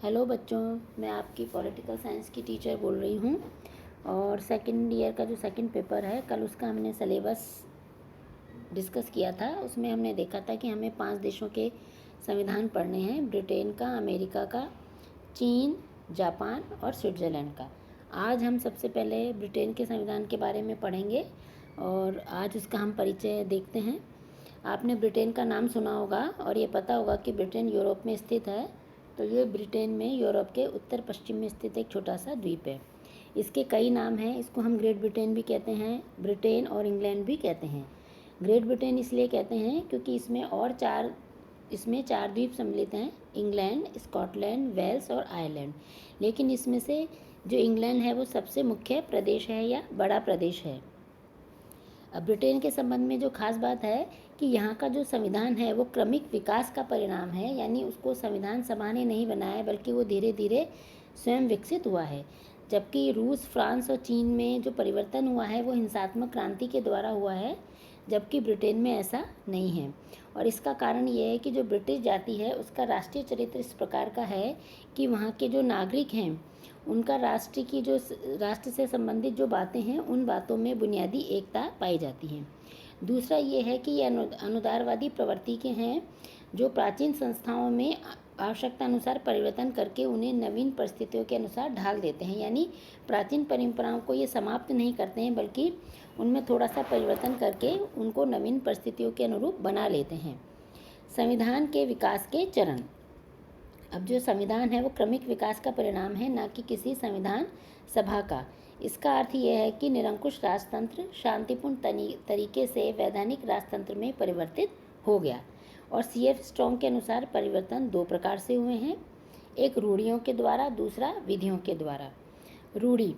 Hello बच्चों, मैं आपकी पॉलिटिकल साइंस की टीचर बोल रही हूँ। और सेकंड ईयर का जो सेकंड पेपर है, कल उसका हमने सिलेबस डिस्कस किया था। उसमें हमने देखा था कि हमें 5 देशों के संविधान पढ़ने हैं: ब्रिटेन का, अमेरिका का, चीन, जापान और स्विट्ज़रलैंड का। आज हम सबसे पहले ब्रिटेन के संविधान के बारे में पढ़ेंगे और आज उसका हम परिचय देखते हैं। आपने ब्रिटेन का नाम सुना होगा और ये पता होगा कि ब्रिटेन यूरोप में स्थित है। तो ये ब्रिटेन में यूरोप के उत्तर पश्चिम में स्थित एक छोटा सा द्वीप है। इसके कई नाम हैं। इसको हम ग्रेट ब्रिटेन भी कहते हैं, ब्रिटेन और इंग्लैंड भी कहते हैं। ग्रेट ब्रिटेन इसलिए कहते हैं क्योंकि इसमें चार द्वीप सम्मिलित हैं: इंग्लैंड, स्कॉटलैंड, वेल्स और आयरलैंड। लेकिन इसमें से जो इंग्लैंड है वो सबसे मुख्य प्रदेश है या बड़ा प्रदेश है। अब ब्रिटेन के संबंध में जो खास बात है कि यहाँ का जो संविधान है वो क्रमिक विकास का परिणाम है, यानी उसको संविधान सभा ने नहीं बनाया बल्कि वो धीरे धीरे स्वयं विकसित हुआ है। जबकि रूस, फ्रांस और चीन में जो परिवर्तन हुआ है वो हिंसात्मक क्रांति के द्वारा हुआ है, जबकि ब्रिटेन में ऐसा नहीं है। और इसका कारण ये है कि जो ब्रिटिश जाति है उसका राष्ट्रीय चरित्र इस प्रकार का है कि वहाँ के जो नागरिक हैं उनका राष्ट्र से संबंधित जो बातें हैं उन बातों में बुनियादी एकता पाई जाती है। दूसरा ये है कि ये अनुदारवादी प्रवृत्ति के हैं, जो प्राचीन संस्थाओं में आवश्यकता अनुसार परिवर्तन करके उन्हें नवीन परिस्थितियों के अनुसार ढाल देते हैं। यानी प्राचीन परंपराओं को ये समाप्त नहीं करते हैं बल्कि उनमें थोड़ा सा परिवर्तन करके उनको नवीन परिस्थितियों के अनुरूप बना लेते हैं। संविधान के विकास के चरण। अब जो संविधान है वो क्रमिक विकास का परिणाम है, ना कि किसी संविधान सभा का। इसका अर्थ यह है कि निरंकुश राजतंत्र शांतिपूर्ण तरीके से वैधानिक राजतंत्र में परिवर्तित हो गया। और CF स्ट्रॉन्ग के अनुसार परिवर्तन 2 प्रकार से हुए हैं: एक रूढ़ियों के द्वारा, दूसरा विधियों के द्वारा। रूढ़ी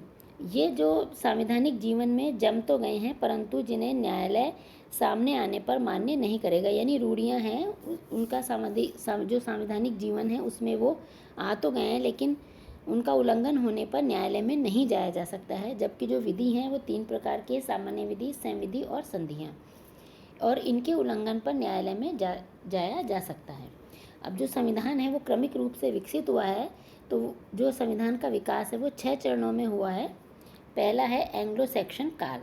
ये जो संवैधानिक जीवन में जम तो गए हैं परंतु जिन्हें न्यायालय सामने आने पर मान्य नहीं करेगा। यानी रूढ़ियाँ हैं, उनका जो संवैधानिक जीवन है उसमें वो आ तो गए हैं लेकिन उनका उल्लंघन होने पर न्यायालय में नहीं जाया जा सकता है। जबकि जो विधि हैं वो 3 प्रकार के: सामान्य विधि, संविधि और संधियाँ। और इनके उल्लंघन पर न्यायालय में जाया जा सकता है। अब जो संविधान है वो क्रमिक रूप से विकसित हुआ है। तो जो संविधान का विकास है वो 6 चरणों में हुआ है। पहला है एंग्लो सैक्सन काल,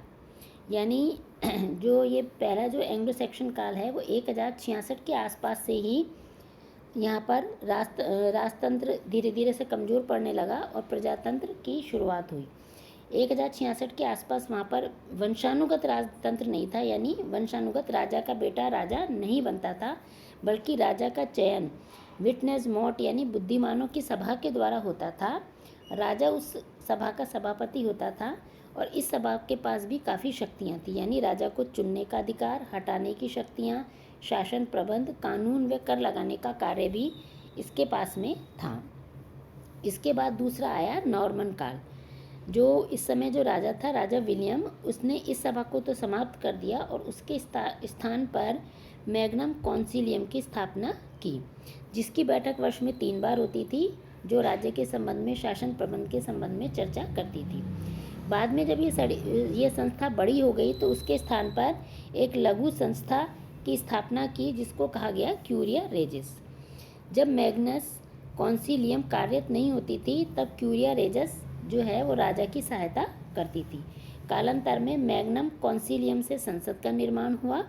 यानी जो पहला जो एंग्लो सैक्सन काल है वो 1066 के आसपास से ही यहाँ पर राजतंत्र धीरे धीरे से कमज़ोर पड़ने लगा और प्रजातंत्र की शुरुआत हुई। 1066 के आसपास वहाँ पर वंशानुगत राजतंत्र नहीं था, यानी वंशानुगत राजा का बेटा राजा नहीं बनता था बल्कि राजा का चयन विटनेस मोट यानी बुद्धिमानों की सभा के द्वारा होता था। राजा उस सभा का सभापति होता था और इस सभा के पास भी काफ़ी शक्तियाँ थी, यानी राजा को चुनने का अधिकार, हटाने की शक्तियाँ, शासन प्रबंध, कानून व कर लगाने का कार्य भी इसके पास में था। इसके बाद दूसरा आया नॉर्मन काल। जो इस समय जो राजा था, राजा विलियम, उसने इस सभा को तो समाप्त कर दिया और उसके स्थान पर मैग्नम कॉन्सिलियम की स्थापना की, जिसकी बैठक वर्ष में 3 बार होती थी, जो राज्य के संबंध में, शासन प्रबंध के संबंध में चर्चा करती थी। बाद में जब ये संस्था बड़ी हो गई तो उसके स्थान पर एक लघु संस्था की स्थापना की जिसको कहा गया क्यूरिया रेजिस। जब मैग्नस कॉन्सिलियम कार्यरत नहीं होती थी तब क्यूरिया रेजिस जो है वो राजा की सहायता करती थी। कालांतर में मैग्नम कॉन्सिलियम से संसद का निर्माण हुआ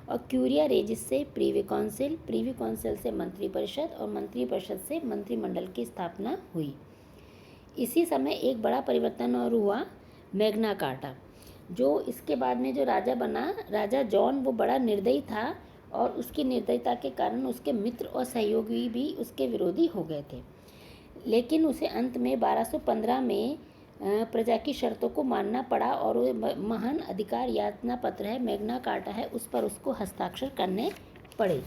और क्यूरिया रेजिस से प्रीवी काउंसिल से मंत्रिपरिषद और मंत्रिपरिषद से मंत्रिमंडल की स्थापना हुई। इसी समय एक बड़ा परिवर्तन और हुआ, मैग्ना कार्टा। जो इसके बाद में जो राजा बना, राजा जॉन, वो बड़ा निर्दयी था और उसकी निर्दयता के कारण उसके मित्र और सहयोगी भी उसके विरोधी हो गए थे। लेकिन उसे अंत में 1215 में प्रजा की शर्तों को मानना पड़ा और वो महान अधिकार यातना पत्र है, मैग्ना कार्टा है, उस पर उसको हस्ताक्षर करने पड़े।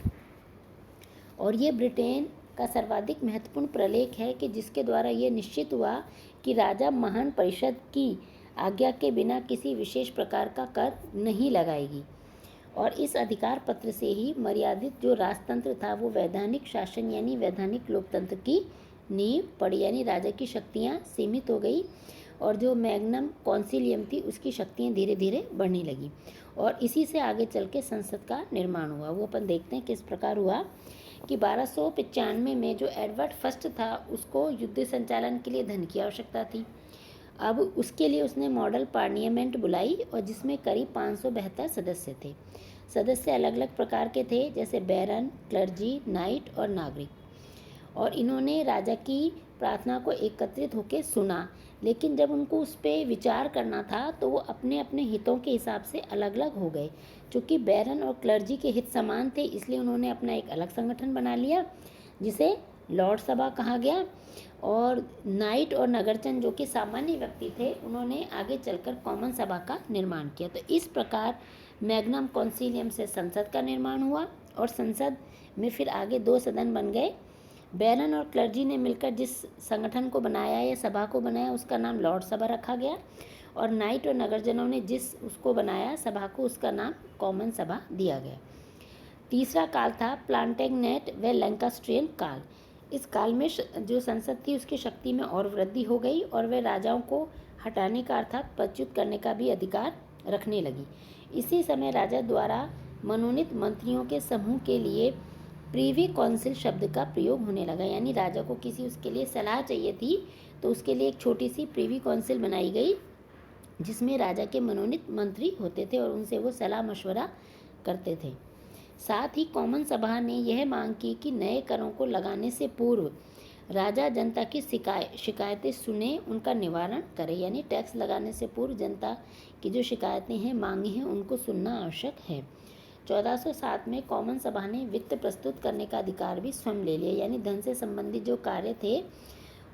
और ये ब्रिटेन का सर्वाधिक महत्वपूर्ण प्रलेख है कि जिसके द्वारा ये निश्चित हुआ कि राजा महान परिषद की आज्ञा के बिना किसी विशेष प्रकार का कर नहीं लगाएगी। और इस अधिकार पत्र से ही मर्यादित जो राजतंत्र था वो वैधानिक शासन यानी वैधानिक लोकतंत्र की नींव पड़ी, यानी राजा की शक्तियाँ सीमित हो गई और जो मैग्नम कॉन्सिलियम थी उसकी शक्तियाँ धीरे धीरे बढ़ने लगी। और इसी से आगे चल के संसद का निर्माण हुआ। वो अपन देखते हैं किस प्रकार हुआ कि 1295 में जो एडवर्ड फर्स्ट था उसको युद्ध संचालन के लिए धन की आवश्यकता थी। अब उसके लिए उसने मॉडल पार्लियामेंट बुलाई और जिसमें करीब 572 सदस्य थे। सदस्य अलग अलग प्रकार के थे, जैसे बैरन, क्लर्जी, नाइट और नागरिक। और इन्होंने राजा की प्रार्थना को एकत्रित होकर सुना, लेकिन जब उनको उस पर विचार करना था तो वो अपने अपने हितों के हिसाब से अलग अलग हो गए। चूँकि बैरन और क्लर्जी के हित समान थे, इसलिए उन्होंने अपना एक अलग संगठन बना लिया जिसे लॉर्ड सभा कहा गया। और नाइट और नगरचंद जो कि सामान्य व्यक्ति थे, उन्होंने आगे चलकर कॉमन सभा का निर्माण किया। तो इस प्रकार मैग्नम कॉन्सिलियम से संसद का निर्माण हुआ और संसद में फिर आगे 2 सदन बन गए। बैरन और क्लर्जी ने मिलकर जिस संगठन को बनाया या सभा को बनाया उसका नाम लॉर्ड सभा रखा गया, और नाइट और नगरजनों ने जिस उसको बनाया सभा को, उसका नाम कॉमन सभा दिया गया। तीसरा काल था प्लांटेगनेट व लैंकास्ट्रियन काल। इस काल में जो संसद थी उसकी शक्ति में और वृद्धि हो गई और वे राजाओं को हटाने का अर्थात पदच्युत करने का भी अधिकार रखने लगी। इसी समय राजा द्वारा मनोनीत मंत्रियों के समूह के लिए प्रीवी काउंसिल शब्द का प्रयोग होने लगा, यानी राजा को किसी उसके लिए सलाह चाहिए थी तो उसके लिए एक छोटी सी प्रीवी काउंसिल बनाई गई जिसमें राजा के मनोनीत मंत्री होते थे और उनसे वो सलाह मशवरा करते थे। साथ ही कॉमन सभा ने यह मांग की कि नए करों को लगाने से पूर्व राजा जनता की शिकायतें सुने, उनका निवारण करे, यानी टैक्स लगाने से पूर्व जनता की जो शिकायतें हैं, मांगे हैं, उनको सुनना आवश्यक है। 1407 में कॉमन सभा ने वित्त प्रस्तुत करने का अधिकार भी स्वयं ले लिया, यानी धन से संबंधित जो कार्य थे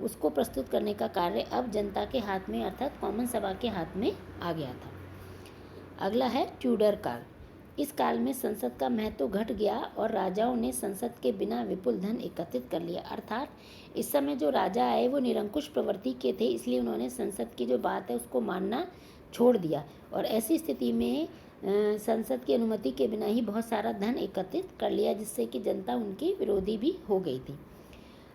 उसको प्रस्तुत करने का कार्य अब जनता के हाथ में अर्थात कॉमन सभा के हाथ में आ गया था। अगला है ट्यूडर काल। इस काल में संसद का महत्व घट गया और राजाओं ने संसद के बिना विपुल धन एकत्रित कर लिया। अर्थात इस समय जो राजा आए वो निरंकुश प्रवृत्ति के थे, इसलिए उन्होंने संसद की जो बात है उसको मानना छोड़ दिया और ऐसी स्थिति में संसद की अनुमति के बिना ही बहुत सारा धन एकत्रित कर लिया, जिससे कि जनता उनकी विरोधी भी हो गई थी।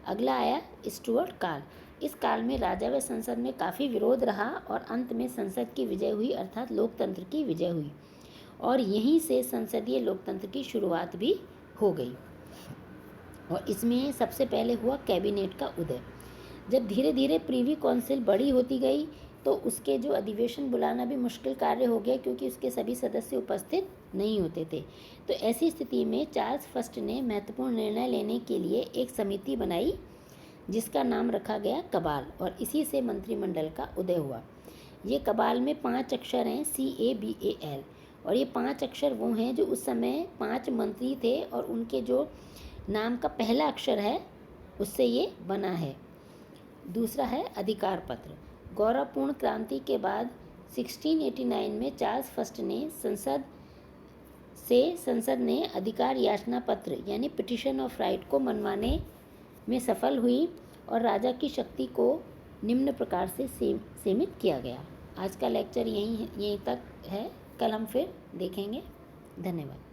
अगला आया स्टुअर्ट काल। इस काल में राजा व संसद में काफ़ी विरोध रहा और अंत में संसद की विजय हुई, अर्थात लोकतंत्र की विजय हुई और यहीं से संसदीय लोकतंत्र की शुरुआत भी हो गई। और इसमें सबसे पहले हुआ कैबिनेट का उदय। जब धीरे धीरे प्रीवी काउंसिल बड़ी होती गई तो उसके जो अधिवेशन बुलाना भी मुश्किल कार्य हो गया, क्योंकि उसके सभी सदस्य उपस्थित नहीं होते थे। तो ऐसी स्थिति में चार्ल्स फर्स्ट ने महत्वपूर्ण निर्णय लेने के लिए एक समिति बनाई जिसका नाम रखा गया कबाल, और इसी से मंत्रिमंडल का उदय हुआ। ये कबाल में 5 अक्षर हैं, CABAL, और ये 5 अक्षर वो हैं जो उस समय 5 मंत्री थे और उनके जो नाम का पहला अक्षर है उससे ये बना है। दूसरा है अधिकार पत्र। गौरवपूर्ण क्रांति के बाद 1689 में चार्ल्स फर्स्ट ने संसद ने अधिकार याचना पत्र यानी पिटिशन ऑफ राइट को मनवाने में सफल हुई और राजा की शक्ति को निम्न प्रकार से सीमित किया गया। आज का लेक्चर यहीं तक है, कल हम फिर देखेंगे। धन्यवाद।